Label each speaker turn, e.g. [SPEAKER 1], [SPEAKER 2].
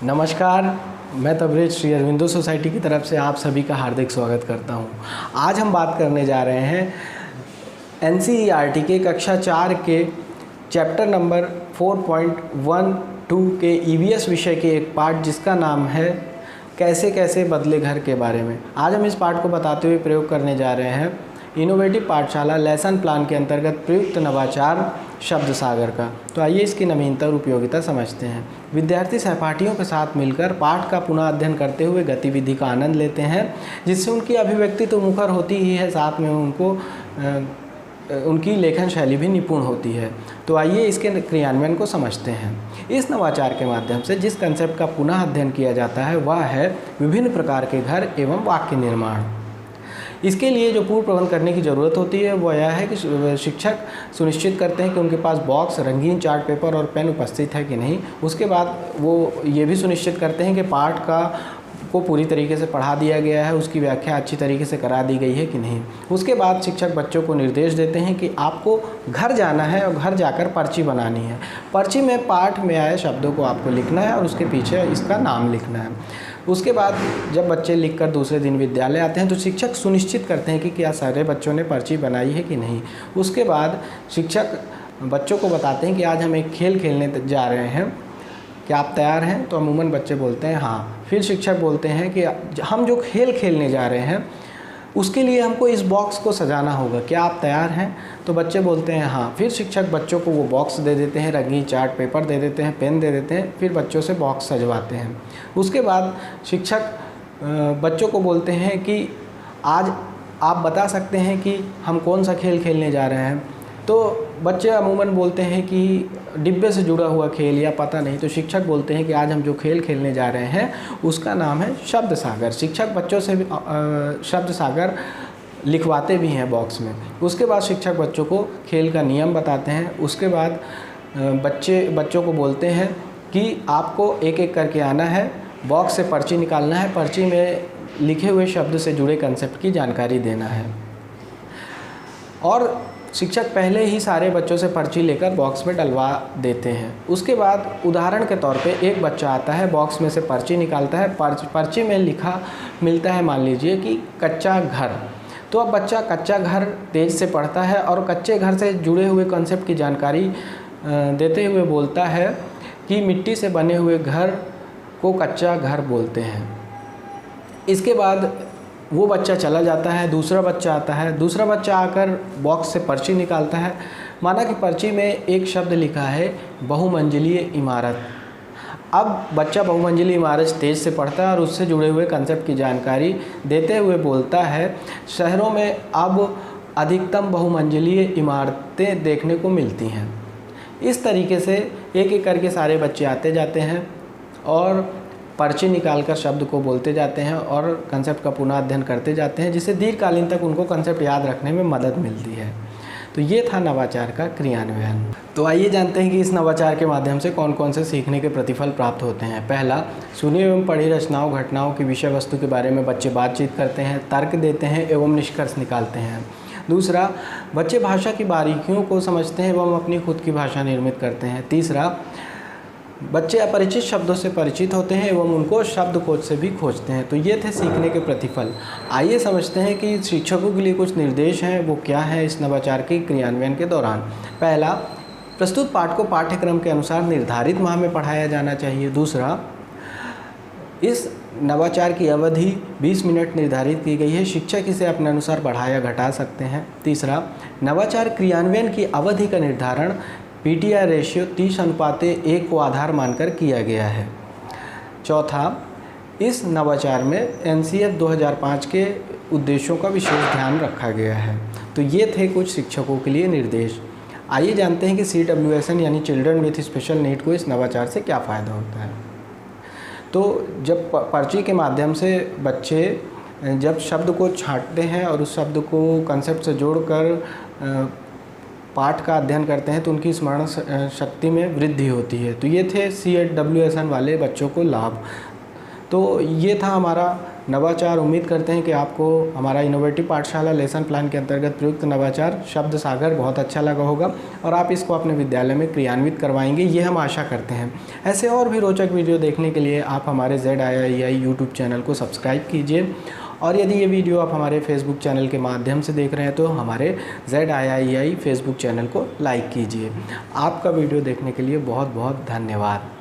[SPEAKER 1] नमस्कार, मैं तबरेज श्री अरविंदो सोसाइटी की तरफ से आप सभी का हार्दिक स्वागत करता हूं। आज हम बात करने जा रहे हैं एनसीईआरटी के कक्षा 4 के चैप्टर नंबर 4.12 के ईवीएस विषय के एक पार्ट जिसका नाम है कैसे कैसे बदले घर के बारे में। आज हम इस पार्ट को बताते हुए प्रयोग करने जा रहे हैं इनोवेटिव पाठशाला लेसन प्लान के अंतर्गत प्रयुक्त नवाचार शब्द सागर का। तो आइए इसकी नवीनता और उपयोगिता समझते हैं। विद्यार्थी सहपाठियों के साथ मिलकर पाठ का पुनः अध्ययन करते हुए गतिविधि का आनंद लेते हैं, जिससे उनकी अभिव्यक्ति तो मुखर होती ही है, साथ में उनकी लेखन शैली भी निपुण होती है। तो आइए इसके क्रियान्वयन को समझते हैं। इस नवाचार के माध्यम से जिस कंसेप्ट का पुनः अध्ययन किया जाता है वह है विभिन्न प्रकार के घर एवं वाक्य निर्माण। इसके लिए जो पूर्व प्रबंध करने की ज़रूरत होती है वह यह है कि शिक्षक सुनिश्चित करते हैं कि उनके पास बॉक्स, रंगीन चार्ट पेपर और पेन उपस्थित है कि नहीं। उसके बाद वो ये भी सुनिश्चित करते हैं कि पाठ को पूरी तरीके से पढ़ा दिया गया है, उसकी व्याख्या अच्छी तरीके से करा दी गई है कि नहीं। उसके बाद शिक्षक बच्चों को निर्देश देते हैं कि आपको घर जाना है और घर जाकर पर्ची बनानी है। पर्ची में पाठ में आए शब्दों को आपको लिखना है और उसके पीछे इसका नाम लिखना है। उसके बाद जब बच्चे लिखकर दूसरे दिन विद्यालय आते हैं तो शिक्षक सुनिश्चित करते हैं कि क्या सारे बच्चों ने पर्ची बनाई है कि नहीं। उसके बाद शिक्षक बच्चों को बताते हैं कि आज हम एक खेल खेलने जा रहे हैं, क्या आप तैयार हैं? तो अमूमन बच्चे बोलते हैं हाँ। फिर शिक्षक बोलते हैं कि हम जो खेल खेलने जा रहे हैं उसके लिए हमको इस बॉक्स को सजाना होगा, क्या आप तैयार हैं? तो बच्चे बोलते हैं हाँ। फिर शिक्षक बच्चों को वो बॉक्स दे देते हैं, रंगीन चार्ट पेपर दे देते हैं, पेन दे देते हैं, फिर बच्चों से बॉक्स सजवाते हैं। उसके बाद शिक्षक बच्चों को बोलते हैं कि आज आप बता सकते हैं कि हम कौन सा खेल खेलने जा रहे हैं। तो बच्चे अमूमन बोलते हैं कि डिब्बे से जुड़ा हुआ खेल या पता नहीं। तो शिक्षक बोलते हैं कि आज हम जो खेल खेलने जा रहे हैं उसका नाम है शब्द सागर। शिक्षक बच्चों से शब्द सागर लिखवाते भी हैं बॉक्स में। उसके बाद शिक्षक बच्चों को खेल का नियम बताते हैं। उसके बाद बच्चों को बोलते हैं कि आपको एक एक करके आना है, बॉक्स से पर्ची निकालना है, पर्ची में लिखे हुए शब्द से जुड़े कंसेप्ट की जानकारी देना है। और शिक्षक पहले ही सारे बच्चों से पर्ची लेकर बॉक्स में डलवा देते हैं। उसके बाद उदाहरण के तौर पे एक बच्चा आता है, बॉक्स में से पर्ची निकालता है, पर्ची में लिखा मिलता है मान लीजिए कि कच्चा घर। तो अब बच्चा कच्चा घर तेज़ से पढ़ता है और कच्चे घर से जुड़े हुए कंसेप्ट की जानकारी देते हुए बोलता है कि मिट्टी से बने हुए घर को कच्चा घर बोलते हैं। इसके बाद वो बच्चा चला जाता है, दूसरा बच्चा आता है। दूसरा बच्चा आकर बॉक्स से पर्ची निकालता है। माना कि पर्ची में एक शब्द लिखा है बहुमंजिलीय इमारत। अब बच्चा बहुमंजिली इमारत तेज़ से पढ़ता है और उससे जुड़े हुए कंसेप्ट की जानकारी देते हुए बोलता है शहरों में अब अधिकतम बहुमंजिलीय इमारतें देखने को मिलती हैं। इस तरीके से एक एक करके सारे बच्चे आते जाते हैं और पर्ची निकालकर शब्द को बोलते जाते हैं और कंसेप्ट का पुनः अध्ययन करते जाते हैं, जिससे दीर्घकालीन तक उनको कंसेप्ट याद रखने में मदद मिलती है। तो ये था नवाचार का क्रियान्वयन। तो आइए जानते हैं कि इस नवाचार के माध्यम से कौन कौन से सीखने के प्रतिफल प्राप्त होते हैं। पहला, सुनी एवं पढ़ी रचनाओं घटनाओं की विषय वस्तु के बारे में बच्चे बातचीत करते हैं, तर्क देते हैं एवं निष्कर्ष निकालते हैं। दूसरा, बच्चे भाषा की बारीकियों को समझते हैं एवं अपनी खुद की भाषा निर्मित करते हैं। तीसरा, बच्चे अपरिचित शब्दों से परिचित होते हैं एवं उनको शब्दकोश से भी खोजते हैं। तो ये थे सीखने के प्रतिफल। आइए समझते हैं कि शिक्षकों के लिए कुछ निर्देश हैं, वो क्या है इस नवाचार के क्रियान्वयन के दौरान। पहला, प्रस्तुत पाठ को पाठ्यक्रम के अनुसार निर्धारित माह में पढ़ाया जाना चाहिए। दूसरा, इस नवाचार की अवधि 20 मिनट निर्धारित की गई है, शिक्षक इसे अपने अनुसार बढ़ा या घटा सकते हैं। तीसरा, नवाचार क्रियान्वयन की अवधि का निर्धारण PTI रेशियो 30:1 को आधार मानकर किया गया है। चौथा, इस नवाचार में NCF 2005 के उद्देश्यों का विशेष ध्यान रखा गया है। तो ये थे कुछ शिक्षकों के लिए निर्देश। आइए जानते हैं कि CWSN यानी चिल्ड्रन विथ स्पेशल नीड को इस नवाचार से क्या फ़ायदा होता है। तो जब पर्ची के माध्यम से बच्चे जब शब्द को छांटते हैं और उस शब्द को कंसेप्ट से जोड़कर पाठ का अध्ययन करते हैं तो उनकी स्मरण शक्ति में वृद्धि होती है। तो ये थे CWSN वाले बच्चों को लाभ। तो ये था हमारा नवाचार। उम्मीद करते हैं कि आपको हमारा इनोवेटिव पाठशाला लेसन प्लान के अंतर्गत प्रयुक्त नवाचार शब्द सागर बहुत अच्छा लगा होगा और आप इसको अपने विद्यालय में क्रियान्वित करवाएंगे, ये हम आशा करते हैं। ऐसे और भी रोचक वीडियो देखने के लिए आप हमारे ZIII यूट्यूब चैनल को सब्सक्राइब कीजिए और यदि ये वीडियो आप हमारे फेसबुक चैनल के माध्यम से देख रहे हैं तो हमारे ZIII फेसबुक चैनल को लाइक कीजिए। आपका वीडियो देखने के लिए बहुत बहुत धन्यवाद।